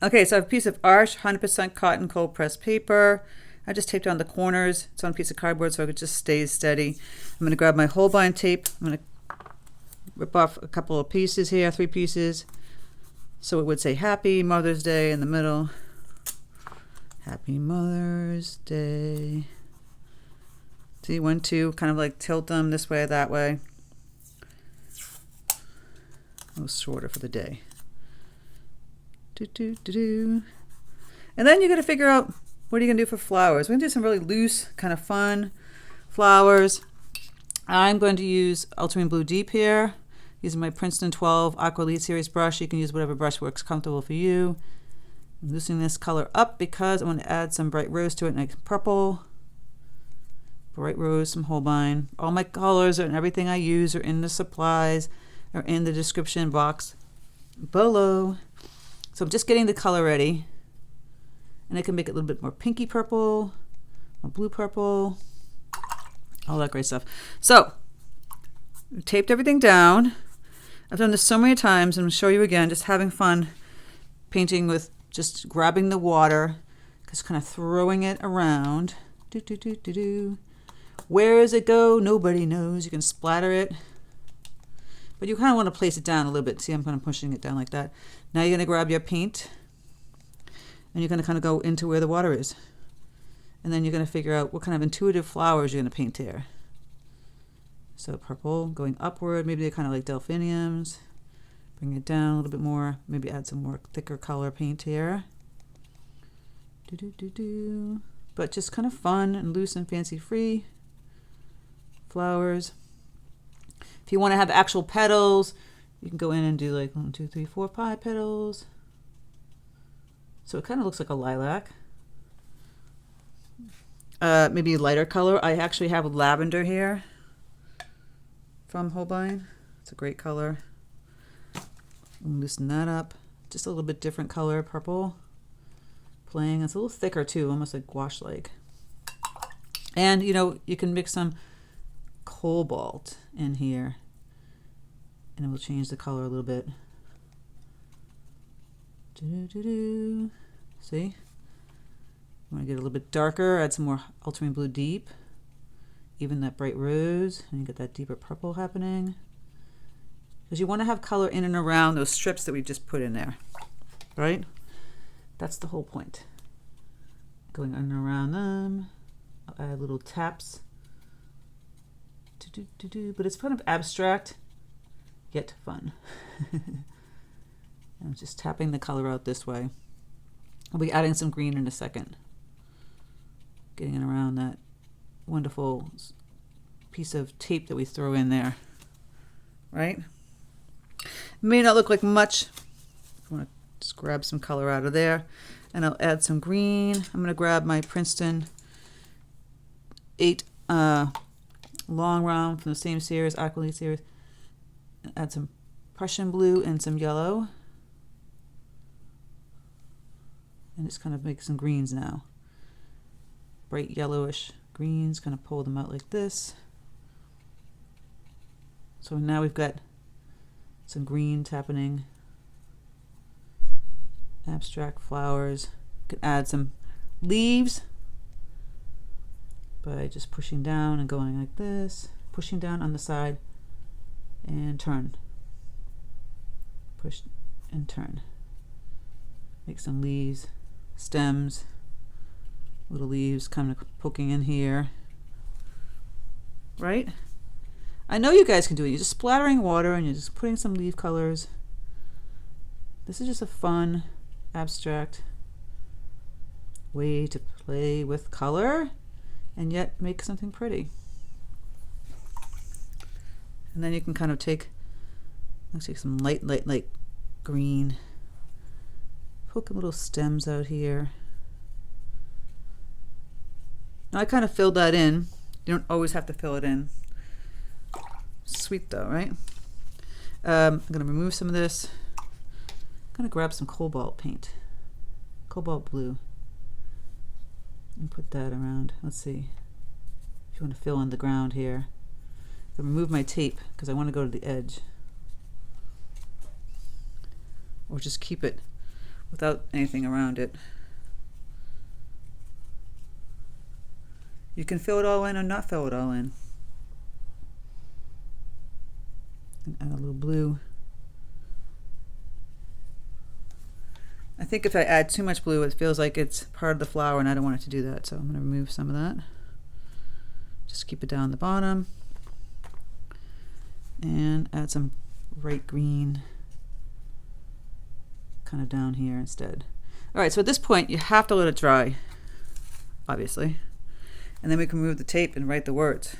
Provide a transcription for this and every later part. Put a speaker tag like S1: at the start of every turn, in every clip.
S1: Okay, so I have a piece of Arch 100% cotton cold pressed paper. I just taped on the corners. It's on a piece of cardboard so it just stays steady. I'm going to grab my holbein tape. I'm going to rip off a couple of pieces here, 3 pieces. So it would say Happy Mother's Day in the middle. Happy Mother's Day. See, 1, 2, kind of like tilt them this way, that way. A little shorter for the day. And then you got to figure out what are you going to do for flowers. We're going to do some really loose, kind of fun flowers. I'm going to use ultramarine blue deep here, using my Princeton 12 Aqua Lead Series brush. You can use whatever brush works comfortable for you. I'm loosening this color up because I want to add some bright rose to it, like purple, bright rose, some holbein. All my colors and everything I use are in the supplies or in the description box below. So I'm just getting the color ready, and I can make it a little bit more pinky purple, or blue purple, all that great stuff. So I've taped everything down. I've done this so many times, and I'm going to show you again, just having fun painting with just grabbing the water, just kind of throwing it around. Where does it go? Nobody knows. You can splatter it. But you kind of want to place it down a little bit. See, I'm kind of pushing it down like that. Now you're going to grab your paint, and you're going to kind of go into where the water is. And then you're going to figure out what kind of intuitive flowers you're going to paint here. So purple going upward, maybe they're kind of like delphiniums. Bring it down a little bit more. Maybe add some more thicker color paint here. But just kind of fun and loose and fancy free flowers. If you want to have actual petals, you can go in and do like 1, 2, 3, 4, 5 petals. So it kind of looks like a lilac. Maybe a lighter color. I actually have lavender here from Holbein. It's a great color. Loosen that up. Just a little bit different color, purple. Playing. It's a little thicker too, almost like gouache-like. And you know, you can mix some cobalt in here, and it will change the color a little bit. See? You want to get a little bit darker, add some more ultramarine blue deep, even that bright rose, and you get that deeper purple happening. Because you want to have color in and around those strips that we just put in there, right? That's the whole point. Going in and around them. I'll add little taps. But it's kind of abstract, yet fun. I'm just tapping the color out this way. I'll be adding some green in a second. Getting it around that wonderful piece of tape that we throw in there, right? It may not look like much. I want to just grab some color out of there, and I'll add some green. I'm going to grab my Princeton 8 long round from the same series, Aqua Lead series, and add some Prussian blue and some yellow, and just kind of make some greens now. Bright yellowish greens, kind of pull them out like this. So now we've got some greens happening. Abstract flowers. You can add some leaves by just pushing down and going like this. Pushing down on the side and turn. Push and turn. Make some leaves, stems, little leaves kind of poking in here. Right? I know you guys can do it. You're just splattering water and you're just putting some leaf colors. This is just a fun, abstract way to play with color and yet make something pretty. And then you can kind of take, let's take some light green. Poke little stems out here. Now I kind of filled that in. You don't always have to fill it in. Sweet though, right? I'm going to remove some of this. I'm going to grab some cobalt paint. Cobalt blue. And put that around. Let's see. If you want to fill in the ground here. I'm going to remove my tape because I want to go to the edge. Or just keep it without anything around it. You can fill it all in or not fill it all in. And add a little blue. I think if I add too much blue, it feels like it's part of the flower, and I don't want it to do that. So I'm going to remove some of that. Just keep it down the bottom. And add some bright green kind of down here instead. All right, so at this point, you have to let it dry, obviously. And then we can remove the tape and write the words.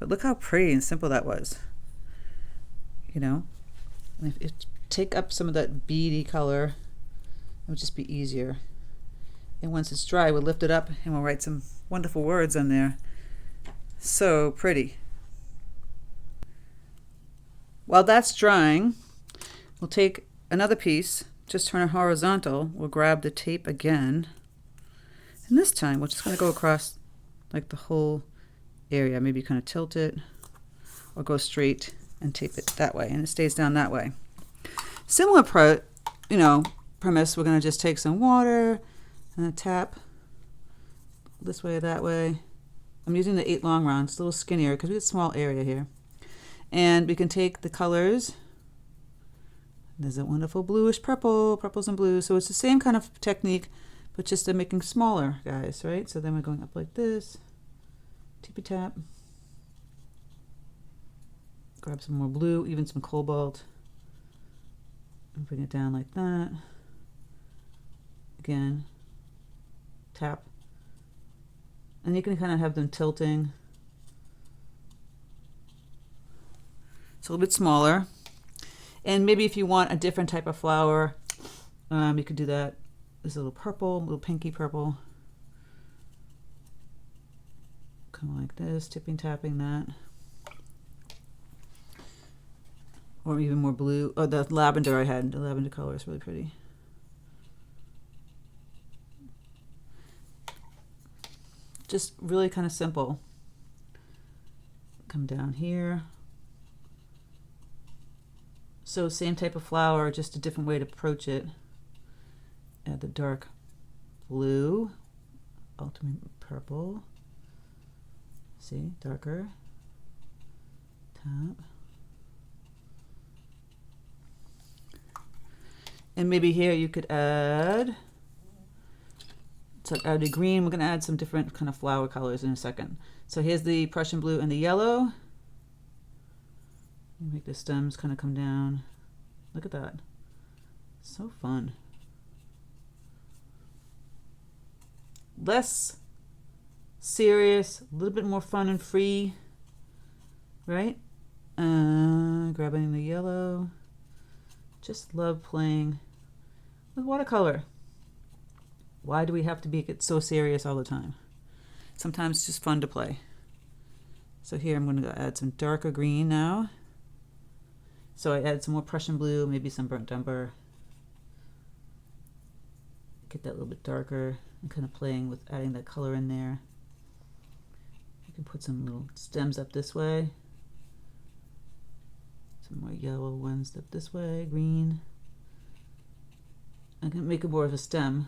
S1: But look how pretty and simple that was. You know, and if take up some of that beady color, it would just be easier. And once it's dry, we'll lift it up and we'll write some wonderful words on there. So pretty. While that's drying, we'll take another piece, just turn it horizontal. We'll grab the tape again. And this time, we're just going to go across like the whole area. Maybe kind of tilt it or go straight and tape it that way. And it stays down that way. Similar premise, we're going to just take some water and tap this way or that way. I'm using the 8 long round. It's a little skinnier because we have a small area here. And we can take the colors. There's a wonderful bluish purple, purples and blues. So it's the same kind of technique, but just making smaller guys, right? So then we're going up like this, tippy tap. Grab some more blue, even some cobalt, and bring it down like that. Again, tap. And you can kind of have them tilting. It's a little bit smaller. And maybe if you want a different type of flower, you could do that. There's a little purple, a little pinky purple. Kind of like this, tipping, tapping that. Or even more blue. Oh, the lavender I had. The lavender color is really pretty. Just really kind of simple. Come down here. So same type of flower, just a different way to approach it. Add the dark blue, ultramarine purple. See, darker. Tap. And maybe here you could add, so add a green. We're going to add some different kind of flower colors in a second. So here's the Prussian blue and the yellow. Make the stems kind of come down. Look at that. So fun. Less serious, a little bit more fun and free, right? Grabbing the yellow. Just love playing with watercolor. Why do we have to get so serious all the time? Sometimes it's just fun to play. So here I'm going to add some darker green now. So I add some more Prussian blue, maybe some burnt umber. Get that a little bit darker and kind of playing with adding that color in there. You can put some little stems up this way. Some more yellow ones up this way, green. I can make it more of a stem.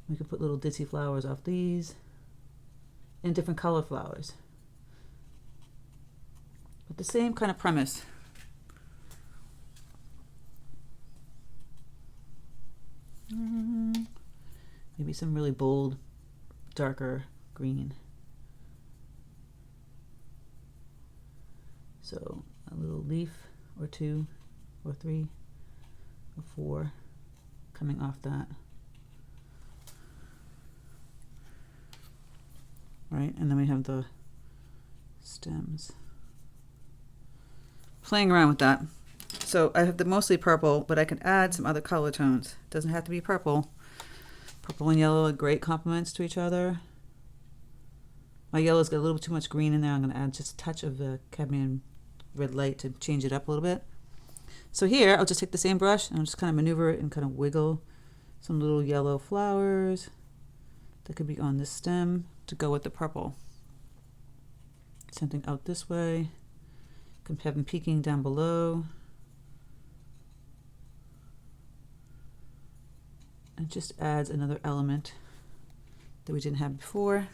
S1: We could put little ditzy flowers off these and different color flowers. But the same kind of premise. Maybe some really bold, darker green. So a little leaf or 2 or 3 or 4 coming off that. Right, and then we have the stems. Playing around with that. So I have the mostly purple, but I can add some other color tones. It doesn't have to be purple. Purple and yellow are great complements to each other. My yellow's got a little bit too much green in there. I'm going to add just a touch of the cadmium red light to change it up a little bit. So here, I'll just take the same brush and I'll just kind of maneuver it and kind of wiggle some little yellow flowers that could be on this stem to go with the purple. Something out this way. Can have them peeking down below. It just adds another element that we didn't have before.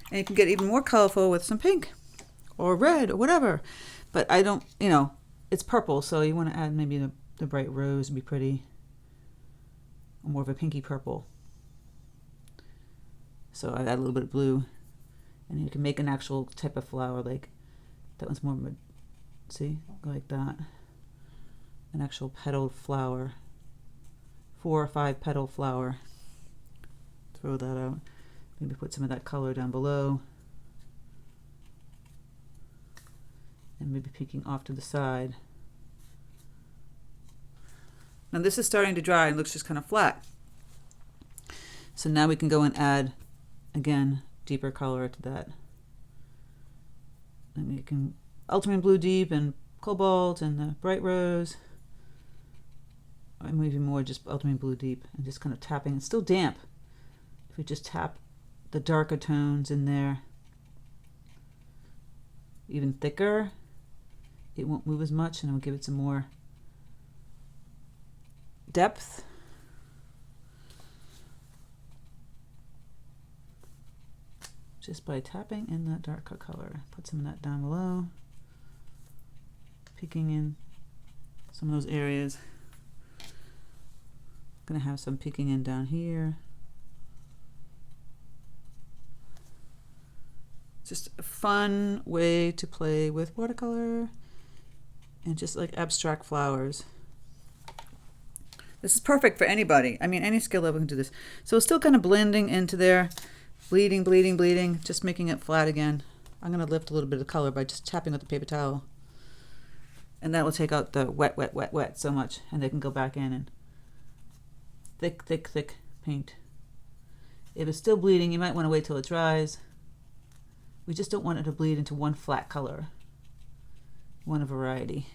S1: And you can get even more colorful with some pink or red or whatever. But I don't, you know, it's purple, so you want to add maybe the bright rose would be pretty. Or more of a pinky purple. So I add a little bit of blue. And you can make an actual type of flower, like that one's more, see, like that. An actual petaled flower. 4 or 5 petal flower. Throw that out. Maybe put some of that color down below. And maybe peeking off to the side. Now this is starting to dry and looks just kind of flat. So now we can go and add, again, deeper color to that. And you can ultramarine blue deep and cobalt and the bright rose. Or maybe more just ultramarine blue deep and just kind of tapping. It's still damp. If we just tap the darker tones in there, even thicker, it won't move as much, and it'll give it some more depth. Just by tapping in that darker color. Put some of that down below. Peeking in some of those areas. Gonna have some peeking in down here. Just a fun way to play with watercolor and just like abstract flowers. This is perfect for anybody. I mean, any skill level can do this. So it's still kind of blending into there, bleeding, bleeding, bleeding, just making it flat again. I'm gonna lift a little bit of color by just tapping with the paper towel. And that will take out the wet, wet, wet, wet so much, and they can go back in and thick, thick, thick paint. If it's still bleeding, you might want to wait till it dries. We just don't want it to bleed into one flat color. We want a variety.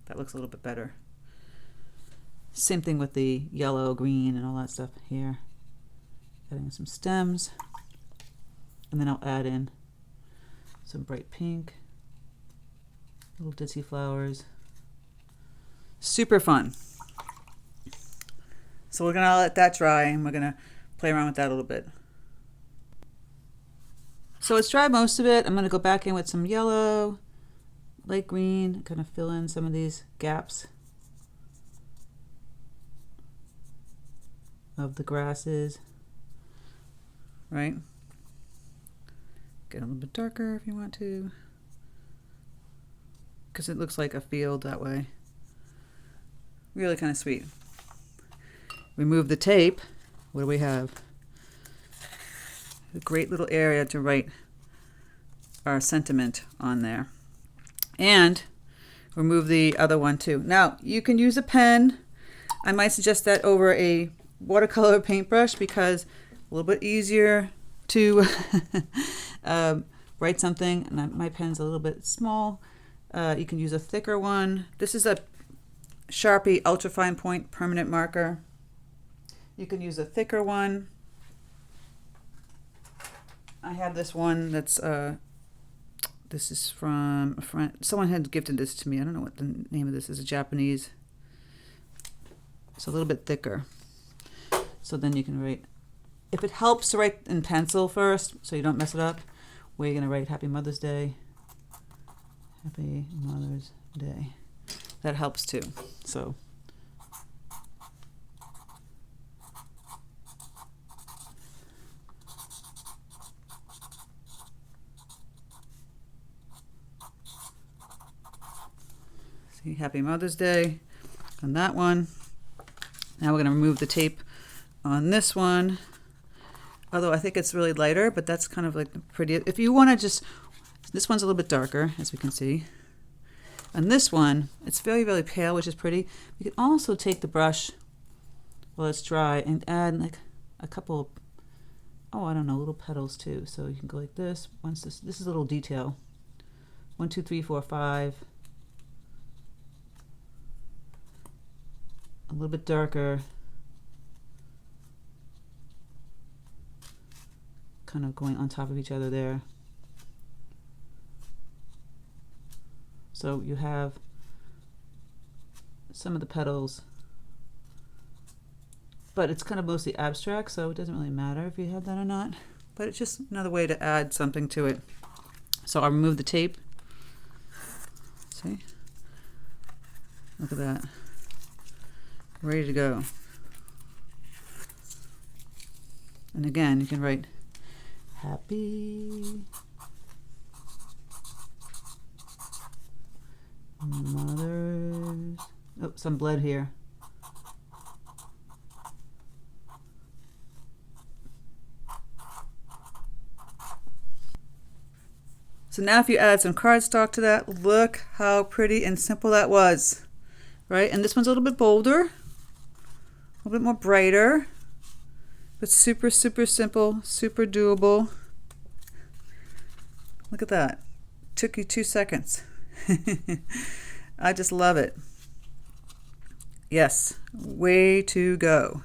S1: That looks a little bit better. Same thing with the yellow, green, and all that stuff here. Adding some stems. And then I'll add in some bright pink. Little ditzy flowers. Super fun. So we're gonna let that dry and we're gonna play around with that a little bit. So it's dry most of it. I'm gonna go back in with some yellow, light green, kind of fill in some of these gaps of the grasses, right? Get a little bit darker if you want to, because it looks like a field that way. Really kind of sweet. Remove the tape. What do we have? A great little area to write our sentiment on there. And remove the other one too. Now, you can use a pen. I might suggest that over a watercolor paintbrush because a little bit easier to write something. And my pen's a little bit small. You can use a thicker one. This is a Sharpie Ultra Fine Point permanent marker. You can use a thicker one. I have this one that's, this is from a friend. Someone had gifted this to me. I don't know what the name of this is, a Japanese. It's a little bit thicker. So then you can write, if it helps to write in pencil first, so you don't mess it up, where you're gonna write Happy Mother's Day. Happy Mother's Day. That helps too, so. Happy Mother's Day on that one. Now we're going to remove the tape on this one. Although I think it's really lighter, but that's kind of like the prettiest. If you want to just, this one's a little bit darker, as we can see. And this one, it's very, very pale, which is pretty. You can also take the brush while it's dry and add like a couple, oh, I don't know, little petals too. So you can go like this. Once this is a little detail. 1, 2, 3, 4, 5. A little bit darker, kind of going on top of each other there. So you have some of the petals but it's kind of mostly abstract, so it doesn't really matter if you have that or not. But it's just another way to add something to it. So I'll remove the tape. See? Look at that. Ready to go. And again, you can write happy mothers. Oh, some blood here. So now if you add some cardstock to that, look how pretty and simple that was, right? And this one's a little bit bolder, a little bit more brighter, but super, super simple, super doable. Look at that. Took you 2 seconds. I just love it. Yes, way to go.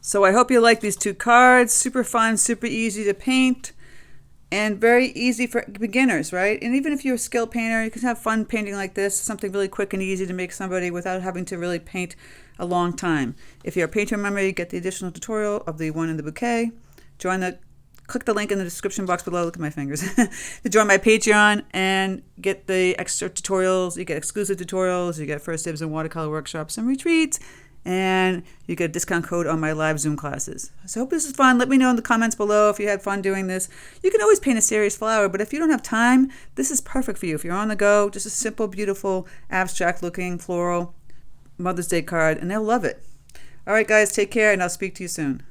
S1: So I hope you like these 2 cards. Super fun, super easy to paint, and very easy for beginners, right? And even if you're a skilled painter, you can have fun painting like this, something really quick and easy to make somebody without having to really paint a long time. If you're a painter member, you get the additional tutorial of the one in the bouquet. Click the link in the description box below. Look at my fingers. To join my Patreon and get the extra tutorials. You get exclusive tutorials. You get first dibs and watercolor workshops and retreats. And you get a discount code on my live Zoom classes. So I hope this is fun. Let me know in the comments below if you had fun doing this. You can always paint a serious flower, but if you don't have time, this is perfect for you. If you're on the go, just a simple, beautiful, abstract looking floral Mother's Day card, and they'll love it. All right, guys, take care, and I'll speak to you soon.